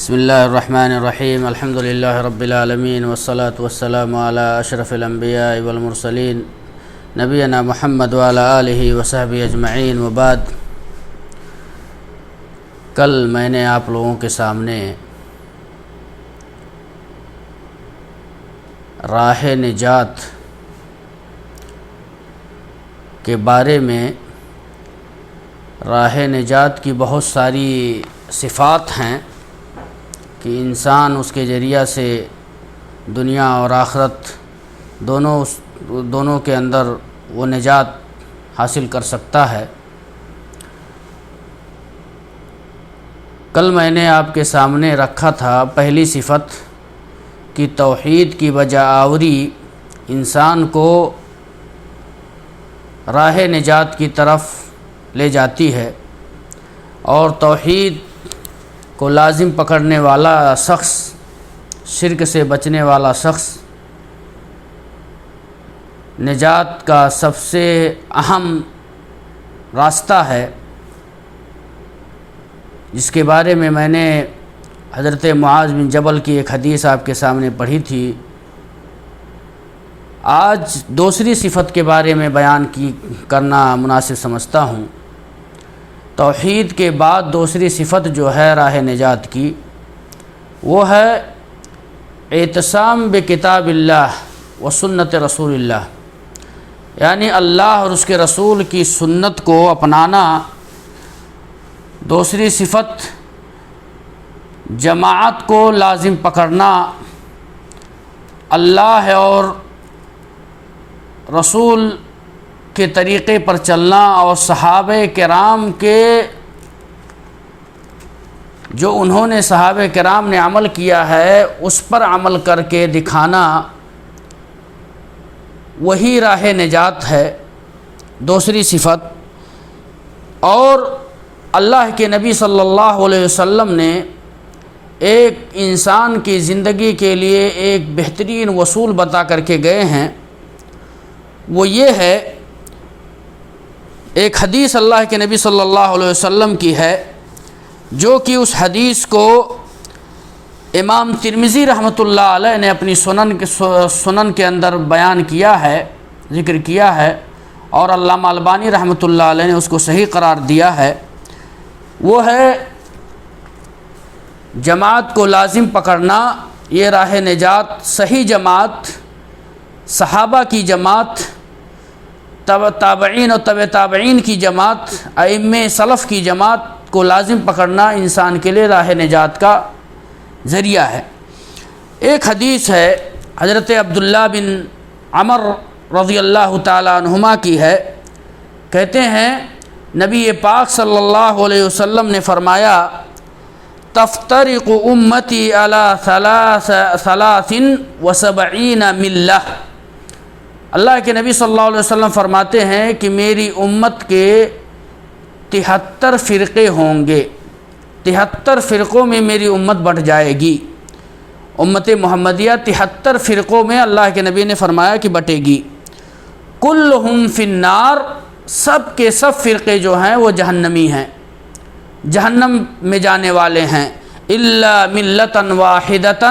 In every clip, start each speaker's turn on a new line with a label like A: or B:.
A: بسم اللہ الرحمن الرحیم الحمد للہ رب العالمین والصلاة والسلام علی اشرف الانبیاء والمرسلین نبینا محمد وعلی آلہ وصحبہ اجمعین وبعد۔ کل میں نے آپ لوگوں کے سامنے راہ نجات کے بارے میں راہ نجات کی بہت ساری صفات ہیں کہ انسان اس کے ذریعہ سے دنیا اور آخرت دونوں کے اندر وہ نجات حاصل کر سکتا ہے۔ کل میں نے آپ کے سامنے رکھا تھا پہلی صفت کہ توحید کی وجہ آوری انسان کو راہ نجات کی طرف لے جاتی ہے، اور توحید کو لازم پکڑنے والا شخص، شرک سے بچنے والا شخص نجات کا سب سے اہم راستہ ہے، جس کے بارے میں نے حضرت معاذ بن جبل کی ایک حدیث آپ کے سامنے پڑھی تھی۔ آج دوسری صفت کے بارے میں بیان کرنا مناسب سمجھتا ہوں۔ توحید کے بعد دوسری صفت جو ہے راہ نجات کی، وہ ہے اعتصام بکتاب اللہ و سنت رسول اللہ، یعنی اللہ اور اس کے رسول کی سنت کو اپنانا۔ دوسری صفت جماعت کو لازم پکڑنا، اللہ اور رسول کے طریقے پر چلنا، اور صحابہ کرام کے جو انہوں نے صحابہ کرام نے عمل کیا ہے اس پر عمل کر کے دکھانا، وہی راہ نجات ہے دوسری صفت۔ اور اللہ کے نبی صلی اللہ علیہ وسلم نے ایک انسان کی زندگی کے لیے ایک بہترین اصول بتا کر کے گئے ہیں، وہ یہ ہے، ایک حدیث اللہ کے نبی صلی اللہ علیہ وسلم کی ہے، جو کہ اس حدیث کو امام ترمذی رحمۃ اللہ علیہ نے اپنی سنن کے اندر بیان کیا ہے، ذکر کیا ہے، اور علامہ البانی رحمۃ اللہ علیہ نے اس کو صحیح قرار دیا ہے۔ وہ ہے جماعت کو لازم پکڑنا، یہ راہ نجات، صحیح جماعت، صحابہ کی جماعت، تابعین اور طبع تابعین کی جماعت، ائمہ سلف کی جماعت کو لازم پکڑنا انسان کے لیے راہ نجات کا ذریعہ ہے۔ ایک حدیث ہے حضرت عبداللہ بن عمر رضی اللہ تعالی عنہما کی ہے، کہتے ہیں نبی پاک صلی اللہ علیہ وسلم نے فرمایا، تفترق امتی علی 73 ملہ۔ اللہ کے نبی صلی اللہ علیہ وسلم فرماتے ہیں کہ میری امت کے 73 فرقے ہوں گے، 73 فرقوں میں میری امت بٹ جائے گی۔ امت محمدیہ 73 فرقوں میں اللہ کے نبی نے فرمایا کہ بٹے گی۔ کلہم فی النار، سب کے سب فرقے جو ہیں وہ جہنمی ہیں، جہنم میں جانے والے ہیں۔ الا ملۃ واحدۃ،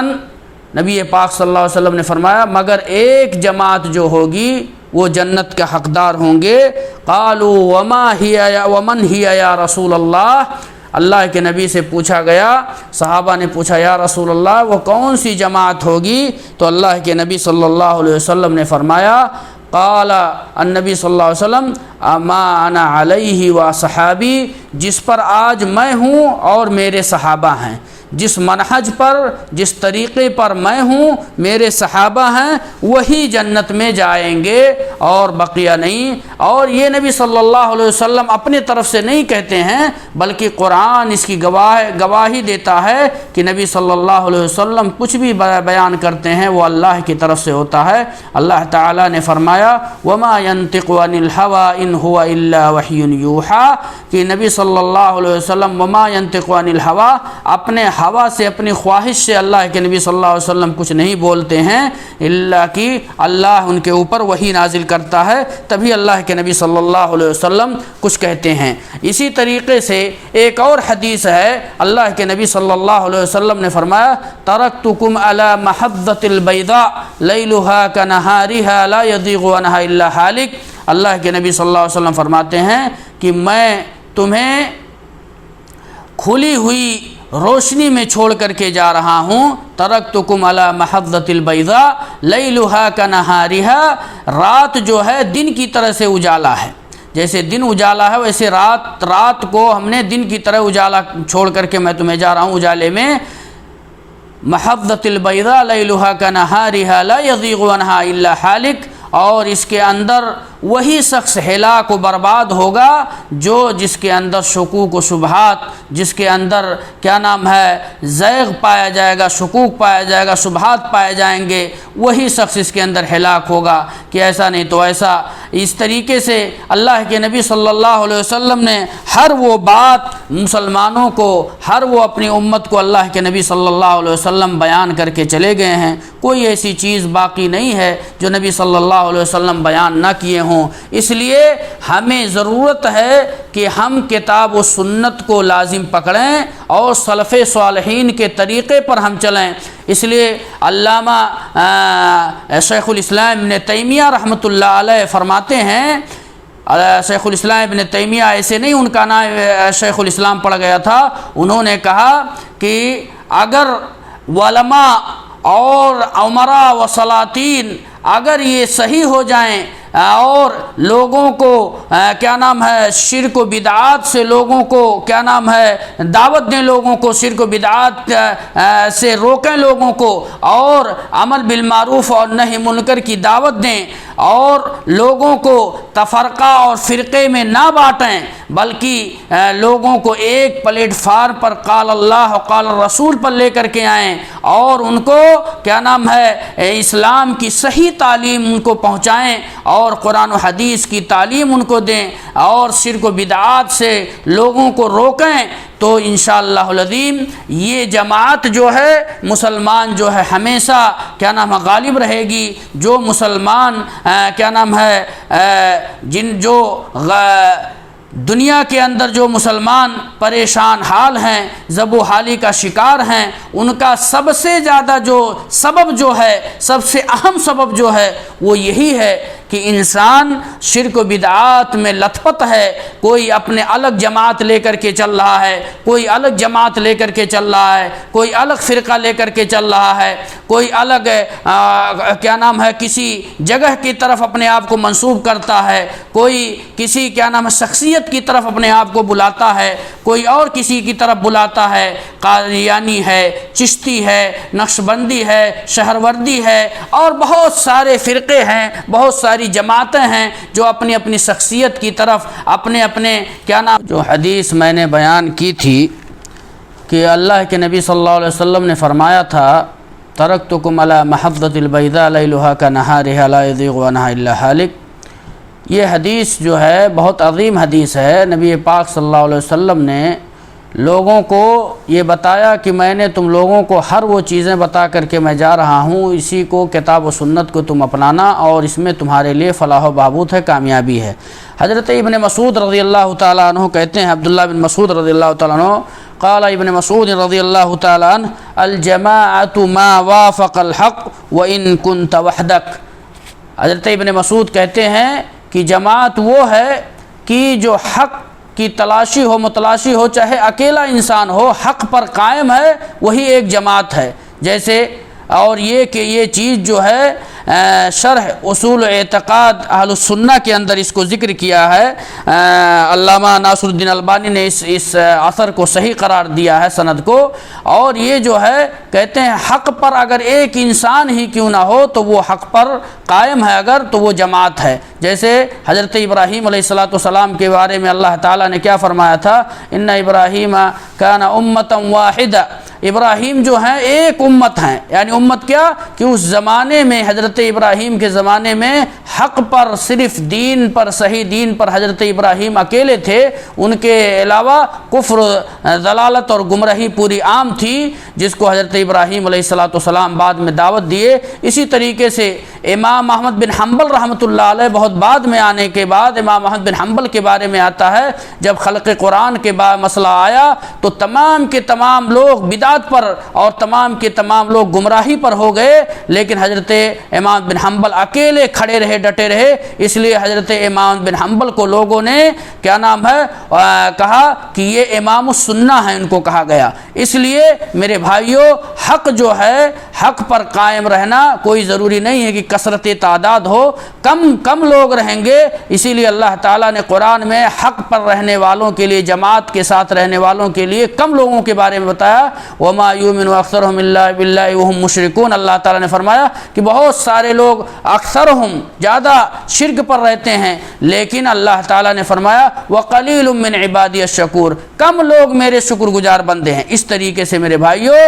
A: نبی پاک صلی اللہ علیہ وسلم نے فرمایا مگر ایک جماعت جو ہوگی وہ جنت کے حقدار ہوں گے۔ قالوا ومن ہی یا رسول اللہ، اللہ کے نبی سے پوچھا گیا، صحابہ نے پوچھا یا رسول اللہ وہ کون سی جماعت ہوگی؟ تو اللہ کے نبی صلی اللہ علیہ وسلم نے فرمایا، قال النبی صلی اللہ علیہ وسلم ما انا علیہ و صحابی، جس پر آج میں ہوں اور میرے صحابہ ہیں، جس منہج پر، جس طریقے پر میں ہوں، میرے صحابہ ہیں، وہی جنت میں جائیں گے اور بقیہ نہیں۔ اور یہ نبی صلی اللہ علیہ وسلم اپنے طرف سے نہیں کہتے ہیں، بلکہ قرآن اس کی گواہی دیتا ہے کہ نبی صلی اللہ علیہ وسلم کچھ بھی بیان کرتے ہیں وہ اللہ کی طرف سے ہوتا ہے۔ اللہ تعالیٰ نے فرمایا وما ينطق عن الهوى ان هو الا وحی یوحى، کہ نبی صلی اللہ علیہ وسلم وما ينطق عن الهوى، اپنے ہوا سے، اپنی خواہش سے اللہ کے نبی صلی اللہ علیہ وسلم کچھ نہیں بولتے ہیں، الا کہ اللہ ان کے اوپر وحی نازل کرتا ہے تبھی اللہ کے نبی صلی اللہ علیہ وسلم کچھ کہتے ہیں۔ اسی طریقے سے ایک اور حدیث ہے، اللہ کے نبی صلی اللہ علیہ وسلم نے فرمایا ترکتکم علی محضۃ البیضاء لیلھا کنہارھا لا یزیغ عنھا الا ہالک۔ اللہ کے نبی صلی اللہ علیہ وسلم فرماتے ہیں کہ میں تمہیں کھلی ہوئی روشنی میں چھوڑ کر کے جا رہا ہوں۔ ترکتکم علی محضۃ البیضاء لیلھا کنہارھا، رات جو ہے دن کی طرح سے اجالا ہے، جیسے دن اجالا ہے ویسے رات کو ہم نے دن کی طرح اجالا چھوڑ کر کے میں تمہیں جا رہا ہوں اجالے میں۔ محضۃ البیضاء لیلھا کنہارھا لا یزیغ عنھا الا ہالک، اور اس کے اندر وہی شخص ہلاک و برباد ہوگا جس کے اندر شکوک و شبہات، جس کے اندر کیا نام ہے زیغ پایا جائے گا، شکوک پایا جائے گا، شبہات پائے جائیں گے، وہی شخص اس کے اندر ہلاک ہوگا کہ ایسا نہیں تو ایسا۔ اس طریقے سے اللہ کے نبی صلی اللہ علیہ وسلم نے ہر وہ بات مسلمانوں کو، ہر وہ اپنی امت کو اللہ کے نبی صلی اللہ علیہ وسلم بیان کر کے چلے گئے ہیں۔ کوئی ایسی چیز باقی نہیں ہے جو نبی صلی اللہ علیہ وسلم بیان نہ کیے ہوں۔ اس لیے ہمیں ضرورت ہے کہ ہم کتاب و سنت کو لازم پکڑیں اور سلف صالحین کے طریقے پر ہم چلیں۔ اس لیے علامہ شیخ الاسلام ابن تیمیہ رحمۃ اللہ علیہ فرماتے ہیں، شیخ الاسلام ابن تیمیہ ایسے نہیں ان کا نام شیخ الاسلام پڑ گیا تھا، انہوں نے کہا کہ اگر علماء اور عمراء و سلاطین اگر یہ صحیح ہو جائیں اور لوگوں کو کیا نام ہے شرک و بدعات سے لوگوں کو کیا نام ہے دعوت دیں، لوگوں کو شرک و بدعات سے روکیں لوگوں کو، اور عمل بالمعروف اور نہی منکر کی دعوت دیں، اور لوگوں کو تفرقہ اور فرقے میں نہ بانٹیں بلکہ لوگوں کو ایک پلیٹ فارم پر قال اللہ قال رسول پر لے کر کے آئیں، اور ان کو کیا نام ہے اسلام کی صحیح تعلیم ان کو پہنچائیں اور قرآن و حدیث کی تعلیم ان کو دیں، اور شرک و بدعات سے لوگوں کو روکیں، تو انشاءاللہ العظیم یہ جماعت جو ہے مسلمان جو ہے ہمیشہ کیا نام ہے غالب رہے گی۔ جو مسلمان کیا نام ہے دنیا کے اندر جو مسلمان پریشان حال ہیں، ضب و حالی کا شکار ہیں، ان کا سب سے زیادہ جو سبب جو ہے، سب سے اہم سبب جو ہے وہ یہی ہے کہ انسان شرک و بدعات میں لت پت ہے۔ کوئی اپنے الگ جماعت لے کر کے چل رہا ہے، کوئی الگ جماعت لے کر کے چل رہا ہے، کوئی الگ فرقہ لے کر کے چل رہا ہے، کوئی الگ کیا نام ہے کسی جگہ کی طرف اپنے آپ کو منسوب کرتا ہے، کوئی کسی کیا نام ہے شخصیت کی طرف اپنے آپ کو بلاتا ہے، کوئی اور کسی کی طرف بلاتا ہے، قادیانی ہے، چشتی ہے، نقشبندی ہے، شہروردی ہے، اور بہت سارے فرقے ہیں، بہت ساری جماعتیں ہیں جو اپنی اپنی شخصیت کی طرف اپنے کیا نام۔ جو حدیث میں نے بیان کی تھی کہ اللہ کے نبی صلی اللہ علیہ وسلم نے فرمایا تھا ترکتکم علی محضۃ البیضاء لیلھا کنہارھا لا یزیغ عنھا الا ہالک، یہ حدیث جو ہے بہت عظیم حدیث ہے۔ نبی پاک صلی اللہ علیہ وسلم نے لوگوں کو یہ بتایا کہ میں نے تم لوگوں کو ہر وہ چیزیں بتا کر کے میں جا رہا ہوں، اسی کو کتاب و سنت کو تم اپنانا، اور اس میں تمہارے لیے فلاح و بہبود ہے، کامیابی ہے۔ حضرت ابن مسعود رضی اللہ تعالیٰ عنہ کہتے ہیں، عبداللہ بن مسعود رضی اللہ تعالیٰ عنہ قال ابن مسعود رضی اللہ تعالیٰ عنہ الجماعۃ ما وافق الحق وان كنت وحدک۔ حضرت ابن مسعود کہتے ہیں کہ جماعت وہ ہے کہ جو حق کی تلاشی ہو، متلاشی ہو، چاہے اکیلا انسان ہو، حق پر قائم ہے، وہی ایک جماعت ہے۔ جیسے اور یہ کہ یہ چیز جو ہے شرح اصول اعتقاد اہل السنہ کے اندر اس کو ذکر کیا ہے، علامہ ناصر الدین البانی نے اس اثر کو صحیح قرار دیا ہے سند کو، اور یہ جو ہے کہتے ہیں حق پر اگر ایک انسان ہی کیوں نہ ہو تو وہ حق پر قائم ہے اگر، تو وہ جماعت ہے۔ جیسے حضرت ابراہیم علیہ السلام کے بارے میں اللہ تعالیٰ نے کیا فرمایا تھا، ان ابراہیم کان امۃ واحدہ، ابراہیم جو ہیں ایک امت ہیں، یعنی امت کیا کہ اس زمانے میں حضرت ابراہیم کے زمانے میں حق پر، صرف دین پر، صحیح دین پر حضرت ابراہیم اکیلے تھے، ان کے علاوہ کفر، ضلالت اور گمراہی پوری عام تھی، جس کو حضرت ابراہیم علیہ السلام بعد میں دعوت دیے۔ اسی طریقے سے امام احمد بن حنبل رحمۃ اللہ علیہ بہت بعد میں آنے کے بعد امام احمد بن حنبل کے بارے میں آتا ہے، جب خلق قرآن کے مسئلہ آیا تو تمام کے تمام لوگ بدعت پر اور تمام کے تمام لوگ گمراہی پر ہو گئے، لیکن حضرت امام بن حنبل اکیلے کھڑے رہے، ڈٹے رہے۔ اس لیے حضرت امام بن حنبل کو لوگوں نے کیا نام ہے کہا کہ یہ امام السنہ ہے، ان کو کہا گیا۔ اس لیے میرے بھائیوں، حق جو ہے، حق پر قائم رہنا کوئی ضروری نہیں ہے کہ کثرت تعداد ہو، کم لوگ رہیں گے۔ اسی لیے اللہ تعالیٰ نے قرآن میں حق پر رہنے والوں کے لیے، جماعت کے ساتھ رہنے والوں کے لیے کم لوگوں کے بارے میں بتایا، وَمَا يُؤْمِنُ أَكْثَرُهُمْ إِلَّا بِاللَّهِ وَهُمْ مُشْرِكُونَ۔ اللہ تعالیٰ نے فرمایا کہ بہت سارے لوگ، اکثرہم زیادہ شرک پر رہتے ہیں، لیکن اللہ تعالیٰ نے فرمایا وَقَلِيلٌ مِّنْ عِبَادِيَ الشَّكُورُ، کم لوگ میرے شکر گزار بندے ہیں۔ اس طریقے سے میرے بھائیوں،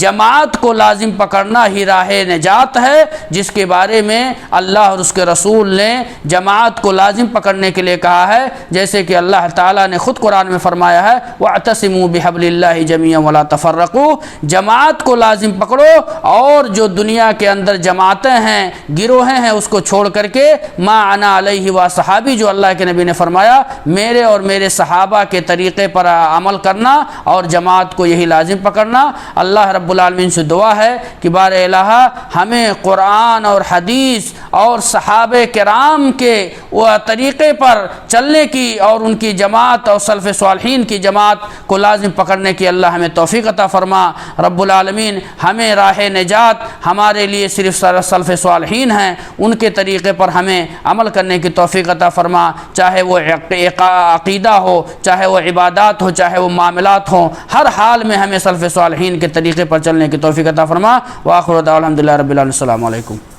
A: جماعت کو لازم پکڑنا ہی راہ نجات ہے، جس کے بارے میں اللہ اور اس کے رسول نے جماعت کو لازم پکڑنے کے لیے کہا ہے، جیسے کہ اللہ تعالیٰ نے خود قرآن میں فرمایا ہے وَاعْتَصِمُوا بِحَبْلِ اللَّهِ جَمِيعًا وَلَا تَفَرَّقُوا، جماعت کو لازم پکڑو، اور جو دنیا کے اندر جماعتیں ہیں، گروہیں ہیں، اس کو چھوڑ کر کے ما انا علیہ وصحابی، جو اللہ کے نبی نے فرمایا میرے اور میرے صحابہ کے طریقے پر عمل کرنا اور جماعت کو یہی لازم پکڑنا۔ اللہ رب العالمین سے دعا ہے کہ بار الہ ہمیں قرآن اور حدیث اور صحابہ کرام کے وہ طریقے پر چلنے کی اور ان کی جماعت اور سلف صالحین کی جماعت کو لازم پکڑنے کی اللہ ہمیں توفیق عطا فرما۔ رب العالمین ہمیں راہ نجات ہمارے لیے صرف سلف صالحین ہیں، ان کے طریقے پر ہمیں عمل کرنے کی توفیق عطا فرما، چاہے وہ عقیدہ ہو، چاہے وہ عبادات ہو، چاہے وہ معاملات ہوں، ہر حال میں ہمیں سلف صالحین کے طریقے پر چلنے کی توفیق عطا فرما۔ وآخر دعوانا الحمدللہ رب العالمین۔ السلام علیکم۔